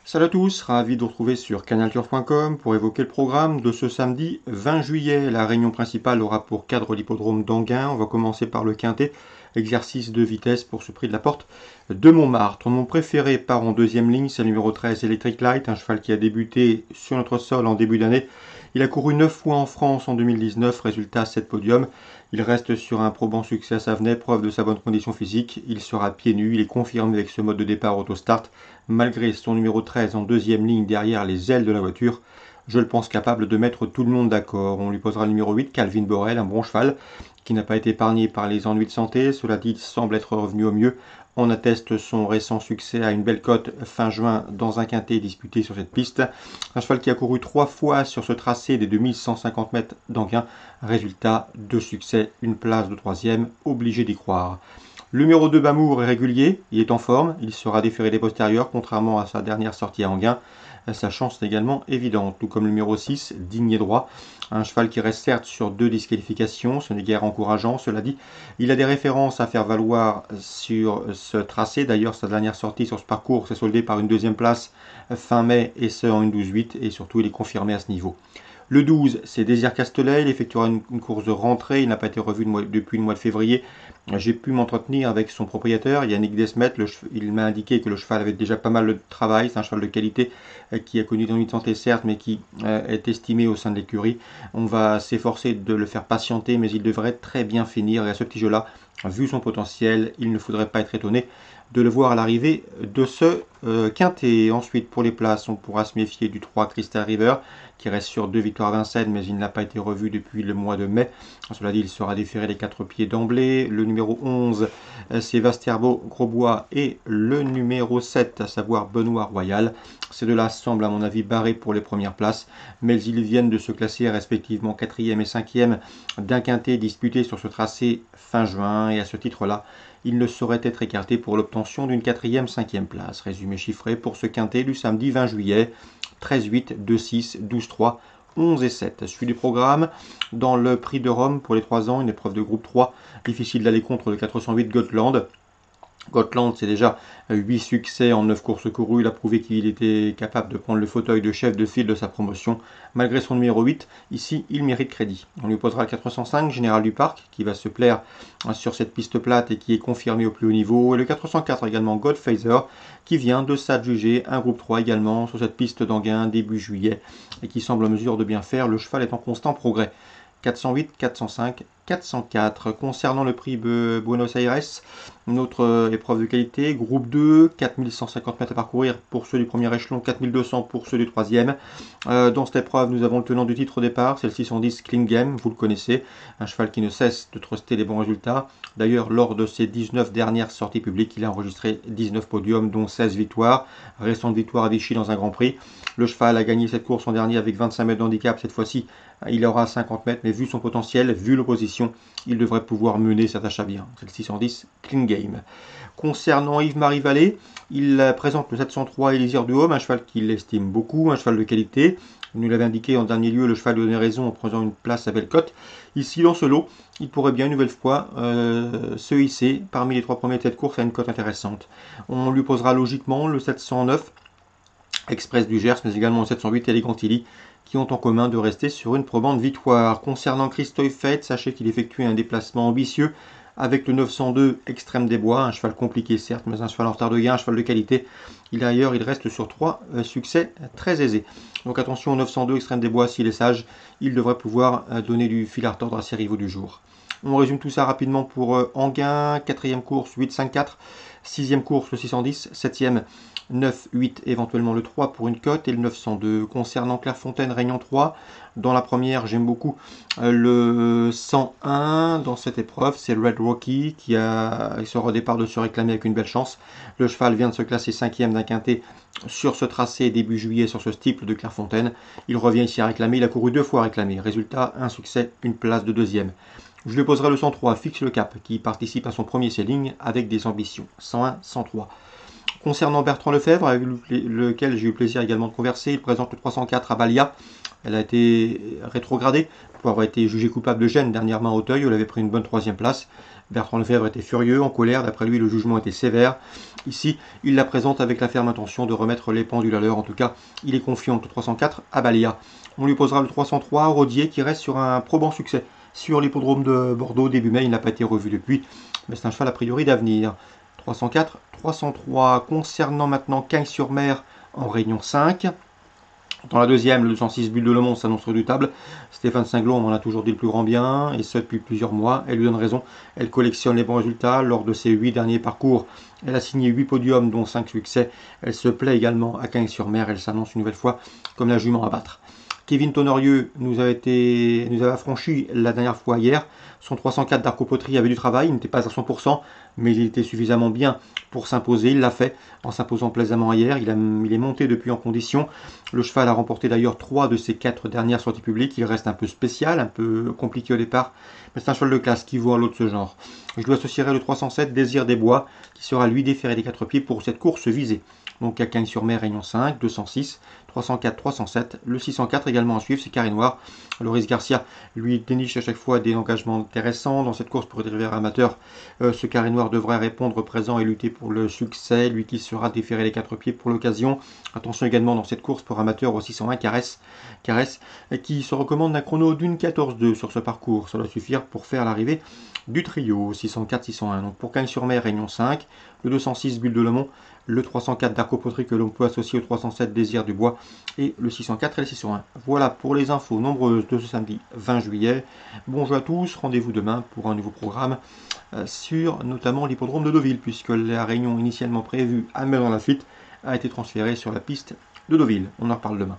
Salut à tous, ravi de vous retrouver sur canalturf.com pour évoquer le programme de ce samedi 20 juillet. La réunion principale aura pour cadre l'hippodrome d'Anguin. On va commencer par le quintet, exercice de vitesse pour ce prix de la porte de Montmartre. Mon préféré part en deuxième ligne, c'est le numéro 13 Electric Light, un cheval qui a débuté sur notre sol en début d'année. Il a couru 9 fois en France en 2019, résultat 7 podiums. Il reste sur un probant succès à Savenay, preuve de sa bonne condition physique. Il sera pieds nus, il est confirmé avec ce mode de départ auto-start. Malgré son numéro 13 en deuxième ligne derrière les ailes de la voiture, je le pense capable de mettre tout le monde d'accord. On lui posera le numéro 8, Calvin Borel, un bon cheval qui n'a pas été épargné par les ennuis de santé. Cela dit, il semble être revenu au mieux. On atteste son récent succès à une belle cote fin juin dans un quintet disputé sur cette piste. Un cheval qui a couru 3 fois sur ce tracé des 2150 mètres d'Anguin. Résultat, 2 succès, une place de troisième, obligé d'y croire. Le numéro 2 Bamour est régulier, il est en forme, il sera déféré des postérieurs contrairement à sa dernière sortie à Anguin. Sa chance est également évidente, tout comme le numéro 6, Digne et Droit. Un cheval qui reste certes sur 2 disqualifications, ce n'est guère encourageant, cela dit. Il a des références à faire valoir sur ce tracé. D'ailleurs, sa dernière sortie sur ce parcours s'est soldée par une deuxième place fin mai, et ce en une 12-8, et surtout il est confirmé à ce niveau. Le 12, c'est Désir Castelet, il effectuera une course de rentrée, il n'a pas été revu depuis le mois de février. J'ai pu m'entretenir avec son propriétaire, Yannick Desmet, il m'a indiqué que le cheval avait déjà pas mal de travail, c'est un cheval de qualité qui a connu des ennuis de santé certes, mais qui est estimé au sein de l'écurie. On va s'efforcer de le faire patienter, mais il devrait très bien finir, et à ce petit jeu-là, vu son potentiel, il ne faudrait pas être étonné de le voir à l'arrivée de ce quintet. Ensuite, pour les places, on pourra se méfier du 3 Crystal River, qui reste sur 2 victoires à Vincennes, mais il n'a pas été revu depuis le mois de mai. Cela dit, il sera déféré les 4 pieds d'emblée. Le numéro 11, c'est Vastierbo Grosbois, et le numéro 7, à savoir Benoît Royal. Ces deux-là semblent à mon avis barrés pour les premières places, mais ils viennent de se classer respectivement 4e et 5e d'un quintet disputé sur ce tracé fin juin, et à ce titre-là, il ne saurait être écarté pour l'obtention d'une 4e, 5e place. Résumé chiffré pour ce quintet du samedi 20 juillet, 13-8, 2-6, 12-3, 11 et 7. Suivi du programme, dans le prix de Rome pour les 3 ans, une épreuve de groupe 3, difficile d'aller contre le 408 Gotland. Gotland, c'est déjà 8 succès en 9 courses courues. Il a prouvé qu'il était capable de prendre le fauteuil de chef de file de sa promotion. Malgré son numéro 8, ici, il mérite crédit. On lui posera le 405, Général du Parc, qui va se plaire sur cette piste plate et qui est confirmé au plus haut niveau. Et le 404 également, Godphaser, qui vient de s'adjuger un groupe 3 également sur cette piste d'Anguin début juillet et qui semble en mesure de bien faire. Le cheval est en constant progrès. 408, 405, 404. Concernant le prix de Buenos Aires, une autre épreuve de qualité, groupe 2, 4150 mètres à parcourir pour ceux du premier échelon, 4200 pour ceux du troisième. Dans cette épreuve, nous avons le tenant du titre au départ, c'est le 610 Klingem, vous le connaissez, un cheval qui ne cesse de truster les bons résultats. D'ailleurs, lors de ses 19 dernières sorties publiques, il a enregistré 19 podiums, dont 16 victoires, récente victoire à Vichy dans un Grand Prix. Le cheval a gagné cette course en dernier avec 25 mètres d'handicap. Cette fois-ci, il aura 50 mètres, mais vu son potentiel, vu l'opposition, il devrait pouvoir mener cet achat bien. C'est le 610 Clean Game. Concernant Yves-Marie Vallée, il présente le 703 Élysir du Homme, un cheval qu'il estime beaucoup, un cheval de qualité. Il nous l'avait indiqué en dernier lieu, le cheval lui donnait raison en prenant une place à belle cote. Ici, dans ce lot, il pourrait bien une nouvelle fois se hisser parmi les 3 premiers de cette course à une cote intéressante. On lui posera logiquement le 709 Express du Gers, mais également le 708 Elegantilly, qui ont en commun de rester sur une probante victoire. Concernant Christophe Fett, sachez qu'il effectue un déplacement ambitieux avec le 902 Extrême des Bois, un cheval compliqué certes, mais un cheval en retard de gain, un cheval de qualité. Il reste sur 3 succès très aisés. Donc attention au 902 Extrême des Bois, s'il est sage, il devrait pouvoir donner du fil à retordre à ses rivaux du jour. On résume tout ça rapidement pour Anguin, 4e course 8-5-4, 6e course le 610, 7e 9-8, éventuellement le 3 pour une cote et le 902. Concernant Clairefontaine, Réunion 3, dans la première, j'aime beaucoup le 101 dans cette épreuve. C'est Red Rocky qui sera au départ de se réclamer avec une belle chance. Le cheval vient de se classer 5e d'un quintet sur ce tracé début juillet sur ce steeple de Clairefontaine. Il revient ici à réclamer. Il a couru 2 fois à réclamer. Résultat, un succès, une place de 2e. Je lui poserai le 103, Fixe le Cap, qui participe à son premier sailing avec des ambitions. 101, 103. Concernant Bertrand Lefebvre, avec lequel j'ai eu le plaisir également de converser, il présente le 304 à Balia, Elle a été rétrogradée pour avoir été jugée coupable de gêne dernièrement à Auteuil, où elle avait pris une bonne 3e place. Bertrand Lefebvre était furieux, en colère, d'après lui le jugement était sévère. Ici, il la présente avec la ferme intention de remettre les pendules à l'heure. En tout cas, il est confiant le 304 à Baléa. On lui posera le 303 à Rodier, qui reste sur un probant succès sur l'hippodrome de Bordeaux début mai. Il n'a pas été revu depuis, mais c'est un cheval a priori d'avenir. 304, 303. Concernant maintenant Cagnes-sur-Mer en Réunion 5. Dans la deuxième, le 206 Bulle de Le Mans s'annonce redoutable. Stéphane Singlon, on en a toujours dit le plus grand bien, et ce depuis plusieurs mois. Elle lui donne raison. Elle collectionne les bons résultats lors de ses 8 derniers parcours. Elle a signé 8 podiums, dont 5 succès. Elle se plaît également à Cagnes-sur-Mer. Elle s'annonce une nouvelle fois comme la jument à battre. Kevin Tonorieux nous avait affranchi la dernière fois hier. Son 304 d'Arco Poterie avait du travail, il n'était pas à 100%, mais il était suffisamment bien pour s'imposer. Il l'a fait en s'imposant plaisamment hier. Il est monté depuis en condition. Le cheval a remporté d'ailleurs 3 de ses 4 dernières sorties publiques. Il reste un peu spécial, un peu compliqué au départ, mais c'est un cheval de classe qui vaut à l'autre ce genre. Je lui associerai le 307 Désir des Bois, qui sera lui déféré des 4 pieds pour cette course visée. Donc à Cagnes-sur-Mer, Réunion 5, 206, 304, 307. Le 604 également à suivre, c'est Carré Noir. Loris Garcia lui déniche à chaque fois des engagements intéressants. Dans cette course pour les amateur, ce Carré Noir devrait répondre présent et lutter pour le succès. Lui qui sera déféré les 4 pieds pour l'occasion. Attention également dans cette course pour amateur au 601 Caresse, qui se recommande d'un chrono d'une 14-2 sur ce parcours. Ça doit suffire pour faire l'arrivée du trio 604-601. Donc pour Cagnes-sur-Mer, Réunion 5, le 206 Bulle de Le Mans, le 304 d'Arco Poterie que l'on peut associer au 307 Désir du Bois et le 604 et le 601. Voilà pour les infos nombreuses de ce samedi 20 juillet. Bonjour à tous, rendez-vous demain pour un nouveau programme sur notamment l'hippodrome de Deauville, puisque la réunion initialement prévue à Maison-Lafitte a été transférée sur la piste de Deauville. On en reparle demain.